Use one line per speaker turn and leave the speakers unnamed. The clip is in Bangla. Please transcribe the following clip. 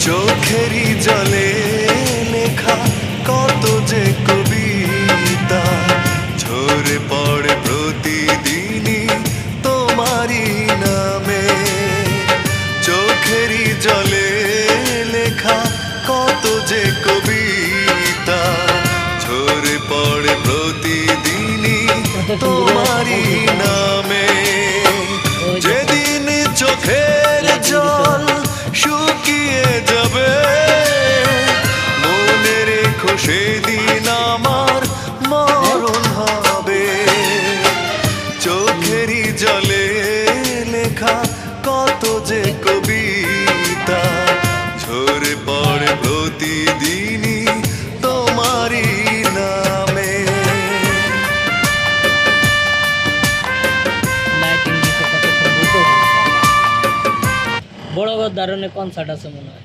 চোখেরই জলে লেখা কত যে কবিতা ঝরে পড়ে প্রতিদিনই তোমারই নামে। চোখেরই জলে লেখা কত যে কবিতা ঝরে পড়ে প্রতিদিনই তোমারই নামে। যেদিন চোখের জল শুকিয়ে যাবে মনে রেখো সেদিন আমার মরণ হবে। চোখেরই জলে লেখা কত যে কবিতা ঝরে পড়ে প্রতিদিনই তোমারই নামে।
বড় দারুণে কনসার্ট আছে মনে হয়।